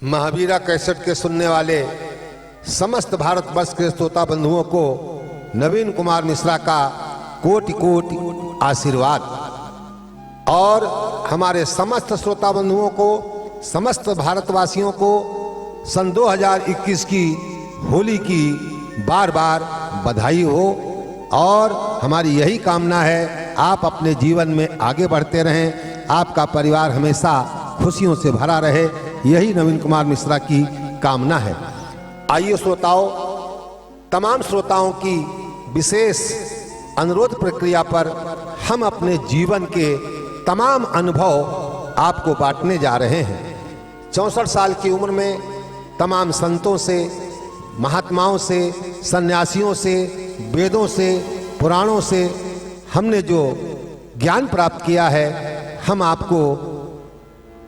Mahavira cassette के सुनने वाले समस्त भारतवर्ष के श्रोता बंधुओं को नवीन कुमार मिश्रा का कोटि कोटि आशीर्वाद और हमारे समस्त श्रोता बंधुओं को, समस्त भारतवासियों को सन 2021 की होली की बार बार बधाई हो। और हमारी यही कामना है आप अपने जीवन में आगे बढ़ते रहें, आपका परिवार हमेशा खुशियों से भरा रहे, यही नवीन कुमार मिश्रा की कामना है। आइए श्रोताओं, तमाम श्रोताओं की विशेष अनुरोध प्रक्रिया पर हम अपने जीवन के तमाम अनुभव आपको बांटने जा रहे हैं। 64 साल की उम्र में तमाम संतों से, महात्माओं से, सन्यासियों से, वेदों से, पुराणों से हमने जो ज्ञान प्राप्त किया है, हम आपको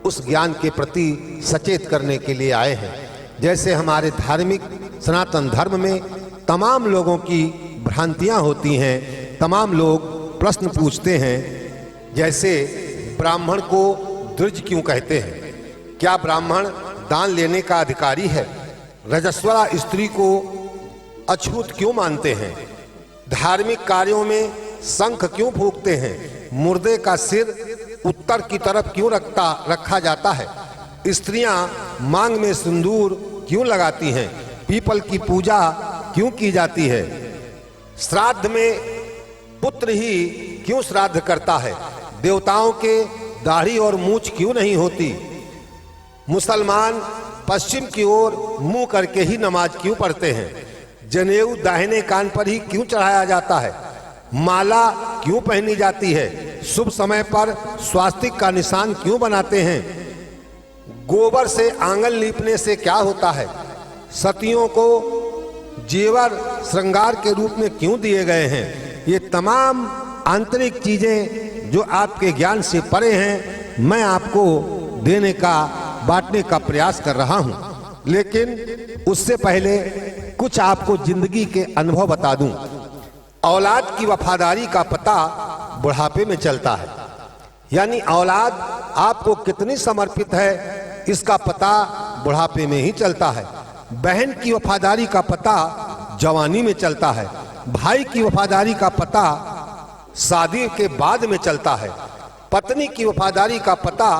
उस ज्ञान के प्रति सचेत करने के लिए आए हैं। जैसे हमारे धार्मिक सनातन धर्म में तमाम लोगों की भ्रांतियां होती हैं, तमाम लोग प्रश्न पूछते हैं, जैसे ब्राह्मण को द्विज क्यों कहते हैं? क्या ब्राह्मण दान लेने का अधिकारी है? रजस्वला स्त्री को अछूत क्यों मानते हैं? धार्मिक कार्यों में शंख क्यों फूंकते हैं? मुर्दे का सिर उत्तर की तरफ क्यों रखा जाता है? स्त्रियां मांग में सिंदूर क्यों लगाती हैं? पीपल की पूजा क्यों की जाती है? श्राद्ध में पुत्र ही क्यों श्राद्ध करता है? देवताओं के दाढ़ी और मूछ क्यों नहीं होती? मुसलमान पश्चिम की ओर मुंह करके ही नमाज क्यों पढ़ते हैं? जनेऊ दाहिने कान पर ही क्यों चढ़ाया जाता है? माला क्यों पहनी जाती है? शुभ समय पर स्वास्तिक का निशान क्यों बनाते हैं? गोबर से आंगन लीपने से क्या होता है? सतियों को जेवर श्रृंगार के रूप में क्यों दिए गए हैं? ये तमाम आंतरिक चीजें जो आपके ज्ञान से परे हैं, मैं आपको देने का, बांटने का प्रयास कर रहा हूं। लेकिन उससे पहले कुछ आपको जिंदगी के अनुभव बता दूं। औलाद की वफादारी का पता बुढ़ापे में चलता है, यानी औलाद आपको कितनी समर्पित है इसका पता बुढ़ापे में ही चलता है। बहन की वफादारी का पता जवानी में चलता है। भाई की वफादारी का पता शादी के बाद में चलता है। पत्नी की वफादारी का पता,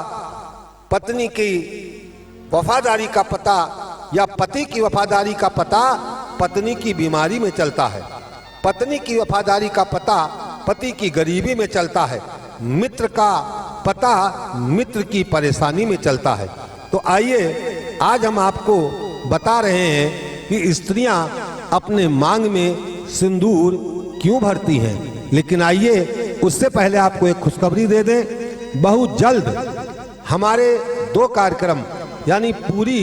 पत्नी की वफादारी का पता या पति की वफादारी का पता पत्नी की बीमारी में चलता है। पत्नी की वफादारी का पता पति की गरीबी में चलता है। मित्र का पता मित्र की परेशानी में चलता है। तो आइए, आज हम आपको बता रहे हैं कि स्त्रियां अपने मांग में सिंदूर क्यों भरती हैं। लेकिन आइए, उससे पहले आपको एक खुशखबरी दे दें। बहुत जल्द हमारे 2 कार्यक्रम, यानी पूरी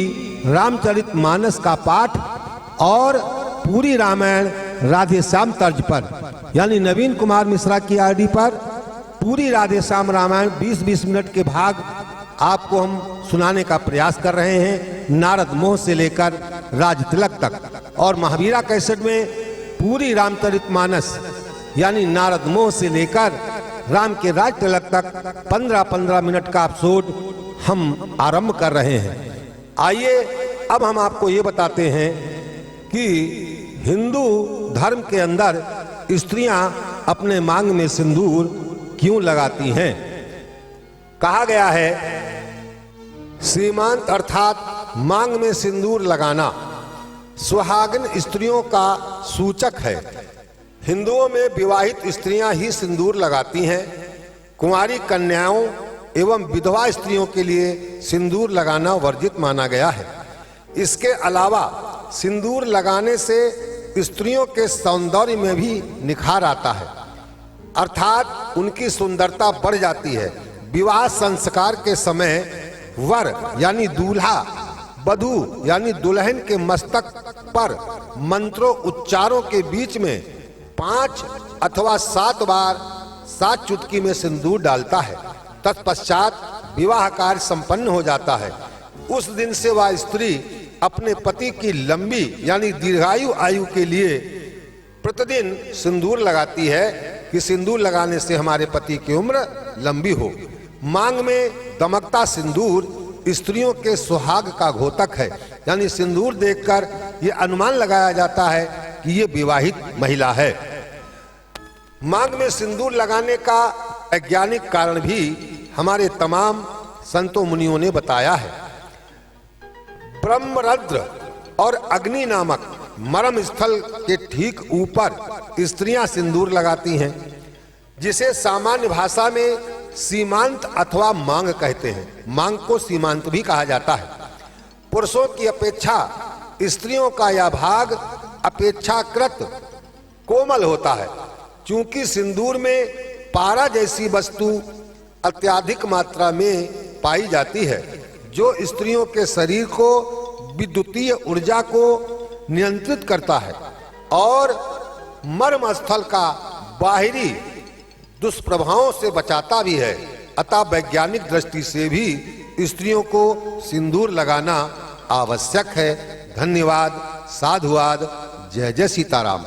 रामचरितमानस का पाठ और पूरी रामायण राधे श्याम तर्ज पर, यानी नवीन कुमार मिश्रा की आईडी पर पूरी राधे श्याम रामायण 20-20 मिनट के भाग आपको हम सुनाने का प्रयास कर रहे हैं, नारद मोह से लेकर राज तिलक तक। और महावीरा कैसेट में पूरी रामचरितमानस, यानी नारद मोह से लेकर राम के राज तिलक तक 15-15 मिनट का एपिसोड हम आरंभ कर रहे हैं। आइए, अब हम आपको ये बताते हैं कि हिंदू धर्म के अंदर स्त्रियां अपने मांग में सिंदूर क्यों लगाती हैं। कहा गया है, सीमांत अर्थात मांग में सिंदूर लगाना सुहागन स्त्रियों का सूचक है। हिंदुओं में विवाहित स्त्रियां ही सिंदूर लगाती हैं। कुंवारी कन्याओं एवं विधवा स्त्रियों के लिए सिंदूर लगाना वर्जित माना गया है। इसके अलावा सिंदूर लगाने से स्त्रियों के सौंदर्य में भी निखार आता है, अर्थात उनकी सुंदरता बढ़ जाती है। विवाह संस्कार के समय वर यानी दूल्हा, वधू यानी दुल्हन के मस्तक पर मंत्रों उच्चारों के बीच में 5 अथवा 7 बार 7 चुटकी में सिंदूर डालता है। तत्पश्चात विवाह कार्य संपन्न हो जाता है। उस दिन से वह स्त्री अपने पति की लंबी यानी दीर्घायु आयु के लिए प्रतिदिन सिंदूर लगाती है कि सिंदूर लगाने से हमारे पति की उम्र लंबी हो। मांग में दमकता सिंदूर स्त्रियों के सुहाग का घोतक है। यानी सिंदूर देखकर यह अनुमान लगाया जाता है कि ये विवाहित महिला है। मांग में सिंदूर लगाने का वैज्ञानिक कारण भी हमारे तमाम संतों मुनियों ने बताया है। ब्रह्मरंध्र और अग्नि नामक मर्म स्थल के ठीक ऊपर स्त्रियां सिंदूर लगाती हैं, जिसे सामान्य भाषा में सीमांत अथवा मांग कहते हैं। मांग को सीमांत भी कहा जाता है। पुरुषों की अपेक्षा स्त्रियों का यह भाग अपेक्षाकृत कोमल होता है, क्योंकि सिंदूर में पारा जैसी वस्तु अत्यधिक मात्रा में पाई जाती है, जो स्त्रियों के शरीर को विद्युतीय ऊर्जा को नियंत्रित करता है और मर्म स्थल का बाहरी दुष्प्रभावों से बचाता भी है। अतः वैज्ञानिक दृष्टि से भी स्त्रियों को सिंदूर लगाना आवश्यक है। धन्यवाद। साधुवाद। जय जय सीताराम।